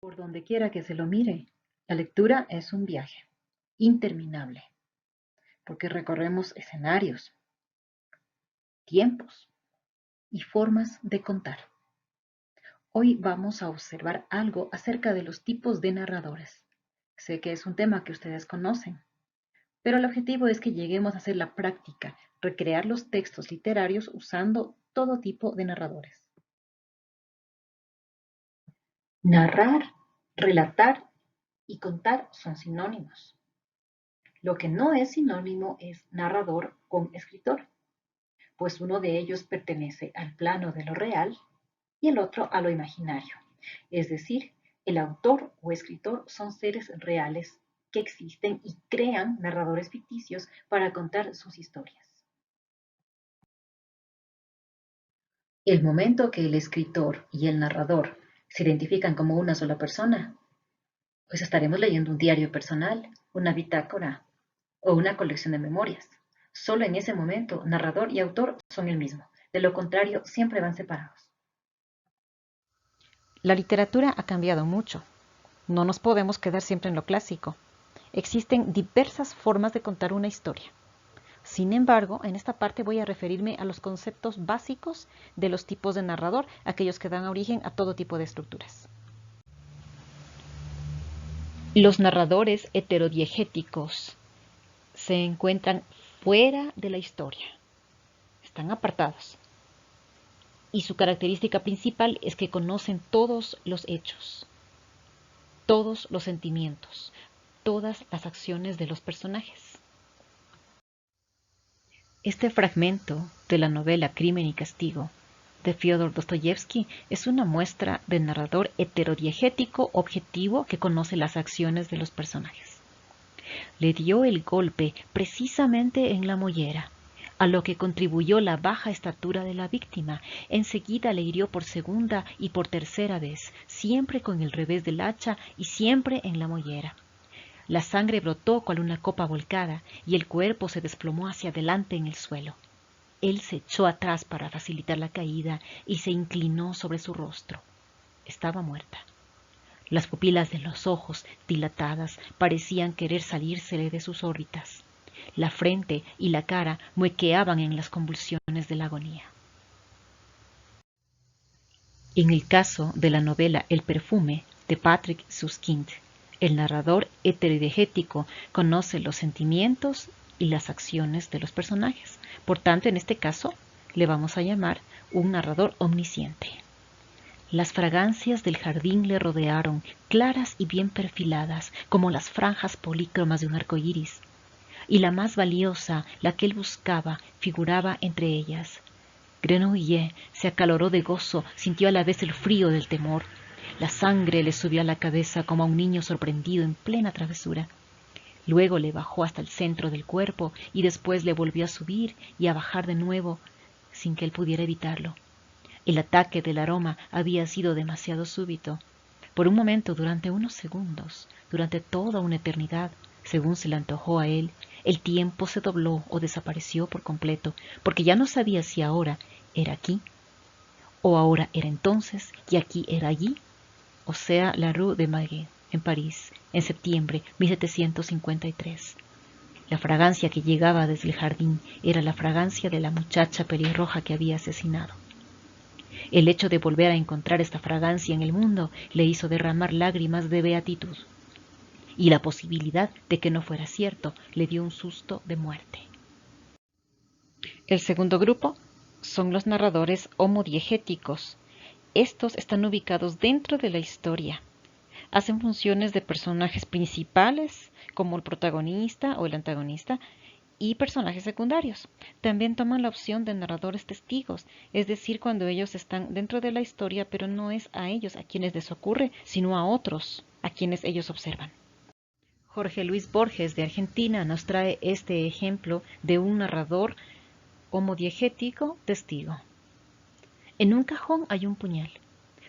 Por donde quiera que se lo mire, la lectura es un viaje interminable, porque recorremos escenarios, tiempos y formas de contar. Hoy vamos a observar algo acerca de los tipos de narradores. Sé que es un tema que ustedes conocen, pero el objetivo es que lleguemos a hacer la práctica, recrear los textos literarios usando todo tipo de narradores. Narrar, relatar y contar son sinónimos. Lo que no es sinónimo es narrador con escritor, pues uno de ellos pertenece al plano de lo real y el otro a lo imaginario. Es decir, el autor o escritor son seres reales que existen y crean narradores ficticios para contar sus historias. El momento que el escritor y el narrador se identifican como una sola persona, pues estaremos leyendo un diario personal, una bitácora o una colección de memorias. Solo en ese momento, narrador y autor son el mismo. De lo contrario, siempre van separados. La literatura ha cambiado mucho. No nos podemos quedar siempre en lo clásico. Existen diversas formas de contar una historia. Sin embargo, en esta parte voy a referirme a los conceptos básicos de los tipos de narrador, aquellos que dan origen a todo tipo de estructuras. Los narradores heterodiegéticos se encuentran fuera de la historia, están apartados. Y su característica principal es que conocen todos los hechos, todos los sentimientos, todas las acciones de los personajes. Este fragmento de la novela Crimen y Castigo de Fyodor Dostoyevsky es una muestra de narrador heterodiegético objetivo que conoce las acciones de los personajes. Le dio el golpe precisamente en la mollera, a lo que contribuyó la baja estatura de la víctima. Enseguida le hirió por segunda y por tercera vez, siempre con el revés del hacha y siempre en la mollera. La sangre brotó cual una copa volcada y el cuerpo se desplomó hacia adelante en el suelo. Él se echó atrás para facilitar la caída y se inclinó sobre su rostro. Estaba muerta. Las pupilas de los ojos, dilatadas, parecían querer salírsele de sus órbitas. La frente y la cara muequeaban en las convulsiones de la agonía. En el caso de la novela El perfume de Patrick Suskind, el narrador heterodiegético conoce los sentimientos y las acciones de los personajes. Por tanto, en este caso, le vamos a llamar un narrador omnisciente. Las fragancias del jardín le rodearon, claras y bien perfiladas, como las franjas polícromas de un arco iris, y la más valiosa, la que él buscaba, figuraba entre ellas. Grenouillet se acaloró de gozo, sintió a la vez el frío del temor. La sangre le subió a la cabeza como a un niño sorprendido en plena travesura. Luego le bajó hasta el centro del cuerpo y después le volvió a subir y a bajar de nuevo sin que él pudiera evitarlo. El ataque del aroma había sido demasiado súbito. Por un momento, durante unos segundos, durante toda una eternidad, según se le antojó a él, el tiempo se dobló o desapareció por completo, porque ya no sabía si ahora era aquí, o ahora era entonces, y aquí era allí, o sea, la Rue de Maguet, en París, en septiembre 1753. La fragancia que llegaba desde el jardín era la fragancia de la muchacha pelirroja que había asesinado. El hecho de volver a encontrar esta fragancia en el mundo le hizo derramar lágrimas de beatitud, y la posibilidad de que no fuera cierto le dio un susto de muerte. El segundo grupo son los narradores homodiegéticos. Estos están ubicados dentro de la historia. Hacen funciones de personajes principales, como el protagonista o el antagonista, y personajes secundarios. También toman la opción de narradores testigos, es decir, cuando ellos están dentro de la historia, pero no es a ellos a quienes les ocurre, sino a otros, a quienes ellos observan. Jorge Luis Borges de Argentina nos trae este ejemplo de un narrador homodiegético testigo. En un cajón hay un puñal.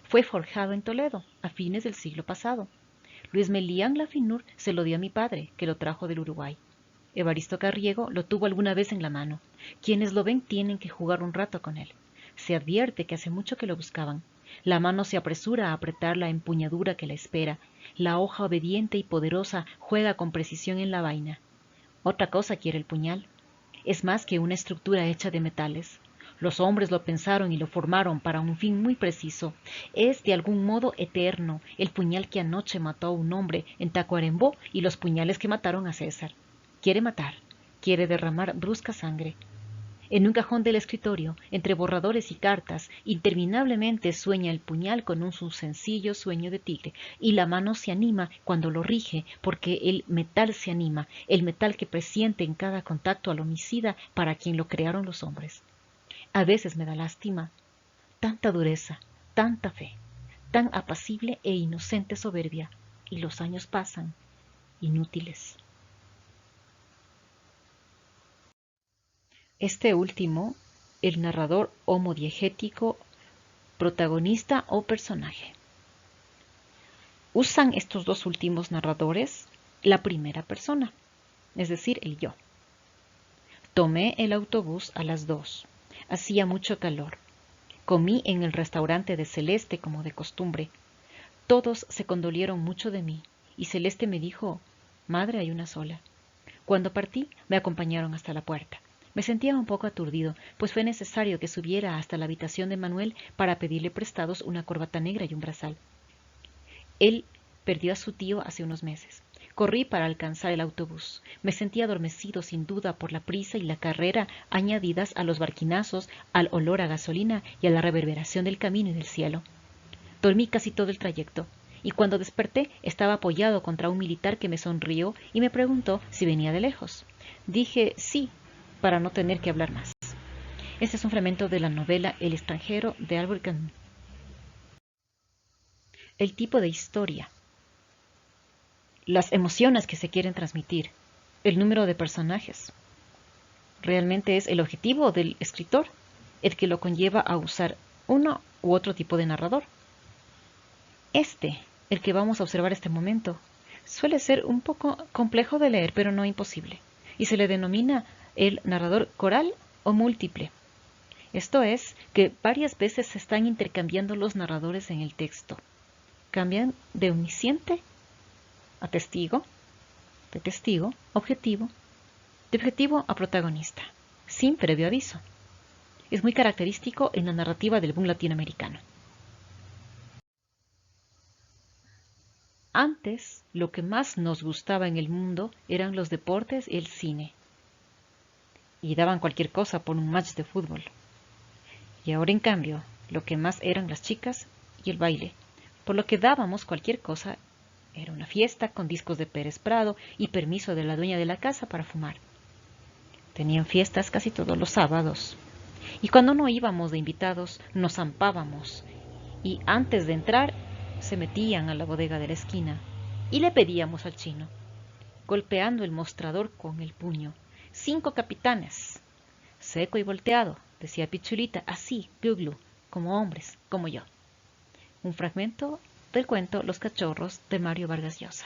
Fue forjado en Toledo, a fines del siglo pasado. Luis Melián Lafinur se lo dio a mi padre, que lo trajo del Uruguay. Evaristo Carriego lo tuvo alguna vez en la mano. Quienes lo ven tienen que jugar un rato con él. Se advierte que hace mucho que lo buscaban. La mano se apresura a apretar la empuñadura que la espera. La hoja obediente y poderosa juega con precisión en la vaina. Otra cosa quiere el puñal. Es más que una estructura hecha de metales. Los hombres lo pensaron y lo formaron para un fin muy preciso. Es de algún modo eterno el puñal que anoche mató a un hombre en Tacuarembó y los puñales que mataron a César. Quiere matar, quiere derramar brusca sangre. En un cajón del escritorio, entre borradores y cartas, interminablemente sueña el puñal con un sencillo sueño de tigre, y la mano se anima cuando lo rige, porque el metal se anima, el metal que presiente en cada contacto al homicida para quien lo crearon los hombres. A veces me da lástima, tanta dureza, tanta fe, tan apacible e inocente soberbia, y los años pasan, inútiles. Este último, el narrador homodiegético, protagonista o personaje. Usan estos dos últimos narradores la primera persona, es decir, el yo. Tomé el autobús a las 2. Hacía mucho calor. Comí en el restaurante de Celeste como de costumbre. Todos se condolieron mucho de mí y Celeste me dijo, madre, hay una sola. Cuando partí, me acompañaron hasta la puerta. Me sentía un poco aturdido, pues fue necesario que subiera hasta la habitación de Manuel para pedirle prestados una corbata negra y un brazal. Él perdió a su tío hace unos meses. Corrí para alcanzar el autobús. Me sentí adormecido sin duda por la prisa y la carrera añadidas a los barquinazos, al olor a gasolina y a la reverberación del camino y del cielo. Dormí casi todo el trayecto, y cuando desperté estaba apoyado contra un militar que me sonrió y me preguntó si venía de lejos. Dije sí, para no tener que hablar más. Este es un fragmento de la novela El extranjero de Albert Camus. El tipo de historia, las emociones que se quieren transmitir, el número de personajes. Realmente es el objetivo del escritor el que lo conlleva a usar uno u otro tipo de narrador. El que vamos a observar este momento, suele ser un poco complejo de leer, pero no imposible, y se le denomina el narrador coral o múltiple. Esto es, que varias veces se están intercambiando los narradores en el texto. Cambian de omnisciente a testigo, de testigo, objetivo, de objetivo a protagonista, sin previo aviso. Es muy característico en la narrativa del boom latinoamericano. Antes, lo que más nos gustaba en el mundo eran los deportes y el cine. Y daban cualquier cosa por un match de fútbol. Y ahora, en cambio, lo que más eran las chicas y el baile. Por lo que dábamos cualquier cosa, era una fiesta con discos de Pérez Prado y permiso de la dueña de la casa para fumar. Tenían fiestas casi todos los sábados. Y cuando no íbamos de invitados, nos zampábamos. Y antes de entrar, se metían a la bodega de la esquina y le pedíamos al chino, golpeando el mostrador con el puño, 5 capitanes. Seco y volteado, decía Pichulita, así, glu, como hombres, como yo. Un fragmento del cuento Los cachorros de Mario Vargas Llosa.